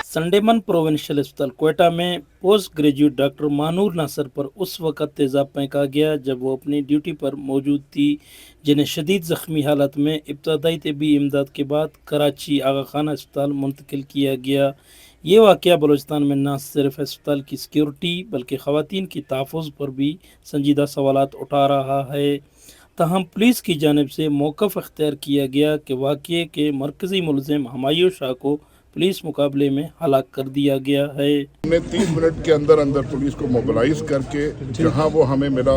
संडेमन provincial अस्पताल कोयटा में post graduate doctor Manur नासर पर उस वक़्त तेज़ाब फेंका गया जब वो अपनी ड्यूटी पर मौजूद थी, जिन्हें शदीद ज़ख्मी हालत में इब्तदाई तिब्बी इमदाद के बाद कराची आगा खान अस्पताल मुंतकिल किया गया। ये वाक़या बलूचिस्तान में न सिर्फ अस्पताल की सिक्योरिटी बल्कि ख़वातीन की तहफ़्फ़ुज़ पर भी संजीदा सवालात उठा रहा है। तहम पुलिस की जानिब से मौक़िफ़ अख्तियार किया गया कि वाक़ये के मरकज़ी मुलज़िम हमायूं शाह को पुलिस मुकाबले में हलाक कर दिया गया है। हमने 3 मिनट के अंदर अंदर पुलिस को मोबिलाइज करके जहां वो हमें मिला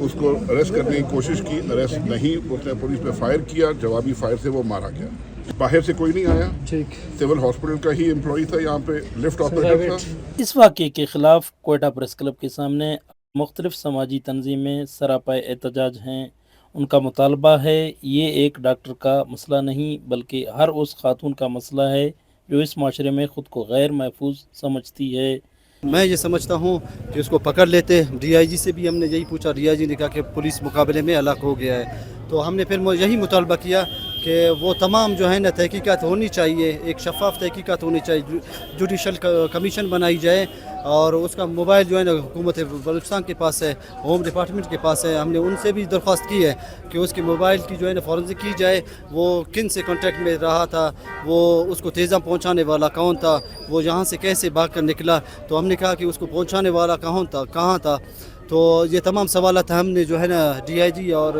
उसको अरेस्ट करने की कोशिश की, अरेस्ट नहीं, उसने पुलिस पे फायर किया, जवाबी फायर से वो मारा गया। बाहर से कोई नहीं आया, सिविल हॉस्पिटल का ही एम्प्लॉई था, यहाँ पे लिफ्ट ऑपरेटर था। इस वाक़ये के खिलाफ कोयटा प्रेस क्लब के सामने मुख्तलिफ समाजी तंजीमें सरापाए एहतजाज हैं। उनका मुतालबा है ये एक डॉक्टर का मसला नहीं बल्कि हर उस खातून का मसला है जो इस माशरे में ख़ुद को गैर महफूज समझती है। मैं ये समझता हूँ कि उसको पकड़ लेते। डीआईजी से भी हमने यही पूछा, डीआईजी ने कहा कि पुलिस मुकाबले में हलाक हो गया है। तो हमने फिर यही मुतालबा किया कि वो तमाम जो है ना तहकीकात होनी चाहिए, एक शफाफ तहकीकात होनी चाहिए, जुडिशल कमीशन बनाई जाए और उसका मोबाइल जो है ना हुकूमत बलूचिस्तान के पास है, होम डिपार्टमेंट के पास है। हमने उनसे भी दरख्वास्त की है कि उसके मोबाइल की जो है ना फॉरेंसिक की जाए, वो किन से कांटेक्ट में रहा था, वो उसको तेज़ाब पहुंचाने वाला कौन था, वो यहाँ से कैसे भाग कर निकला। तो हमने कहा कि उसको पहुंचाने वाला कौन था, कहाँ था। तो ये तमाम सवालात हमने जो है ना डीआईजी और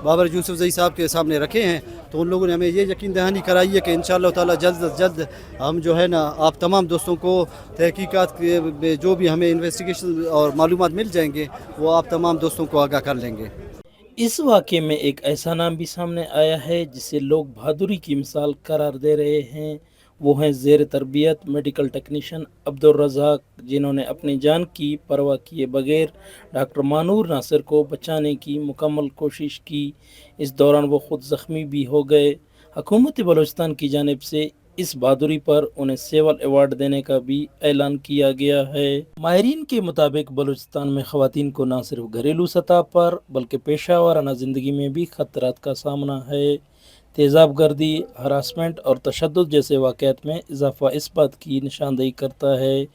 बाबर यूसुफजई साहब के सामने रखे हैं। तो उन लोगों ने हमें ये यकीन दहानी कराई है कि इंशाअल्लाह ताला जल्द अज जल्द हम जो है ना आप तमाम दोस्तों को तहकीकात के जो भी हमें इन्वेस्टिगेशन और मालूमात मिल जाएंगे वो आप तमाम दोस्तों को आगाह कर लेंगे। इस वाक़ये में एक ऐसा नाम भी सामने आया है जिसे लोग बहादुरी की मिसाल करार दे रहे हैं। वो हैं ज़ेर तरबियत मेडिकल टेक्नीशियन अब्दुल रज़ाक, जिन्होंने अपनी जान की परवाह किए बगैर डॉक्टर मानूर नासिर को बचाने की मुकम्मल कोशिश की। इस दौरान वो ख़ुद ज़ख्मी भी हो गए। हुकूमत बलूचिस्तान की जानिब से इस बहादुरी पर उन्हें सेवल अवार्ड देने का भी ऐलान किया गया है। माहिरीन के मुताबिक बलूचिस्तान में ख़वातीन को न सिर्फ घरेलू सतह पर बल्कि पेशा वाराना ज़िंदगी में भी ख़तरात का सामना है। तेज़ाब गर्दी, हरासमेंट और तशद्दुद जैसे वाक़यात में इजाफ़ा इस बात की निशानदेही करता है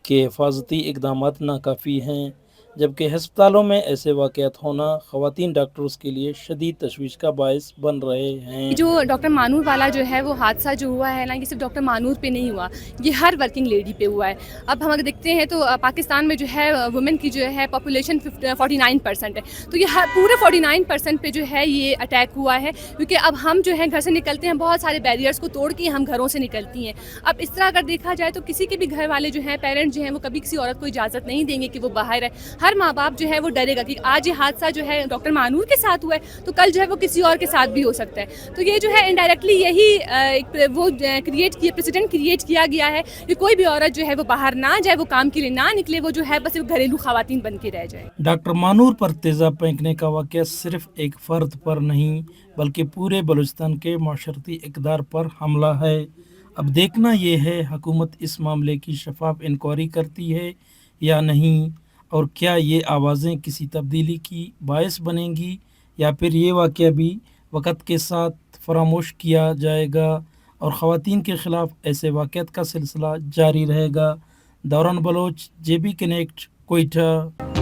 कि हिफाजती इक़दामात नाकाफ़ी हैं, जबकि अस्पतालों में ऐसे वाक़यात होना ख़वातीन डॉक्टर्स के लिए शदीद तशवीश का बायस बन रहे हैं। जो डॉक्टर मानूर वाला जो है वो हादसा जो हुआ है ना, ये सिर्फ डॉक्टर मानूर पे नहीं हुआ, ये हर वर्किंग लेडी पे हुआ है। अब हम अगर देखते हैं तो पाकिस्तान में जो है वुमेन की जो है पॉपुलेशन 49% है, तो ये पूरे 49% पे जो है ये अटैक हुआ है। क्योंकि अब हम जो है घर से निकलते हैं, बहुत सारे बैरियर्स को तोड़ के हम घरों से निकलती हैं। अब इस तरह अगर देखा जाए तो किसी के भी घर वाले जो हैं, पेरेंट्स जो हैं, वो कभी किसी औरत को इजाज़त नहीं देंगे कि वो बाहर है। हर माँ बाप जो है वो डरेगा कि आज ये हादसा जो है डॉक्टर मानूर के साथ हुआ है तो कल जो है वो किसी और के साथ भी हो सकता है। तो ये जो है इनडायरेक्टली यही वो प्रेसिडेंट क्रिएट किया गया है कि कोई भी औरत जो है वो बाहर ना जाए, वो काम के लिए ना निकले, वो जो है बस घरेलू खवातीन बन के रह जाए। डॉक्टर मानूर पर तेज़ाब फेंकने का वाक़या सिर्फ एक फ़र्द पर नहीं बल्कि पूरे बलूचिस्तान के माशरती इक़दार पर हमला है। अब देखना ये है हुकूमत इस मामले की शफाफ इंक्वायरी करती है या नहीं, और क्या ये आवाज़ें किसी तब्दीली की बायस बनेंगी या फिर ये वाक़या भी वक़्त के साथ फरामोश किया जाएगा और ख़वातीन के ख़िलाफ़ ऐसे वाक़यात का सिलसिला जारी रहेगा। दौरान बलोच, JB कनेक्ट, कोयटा।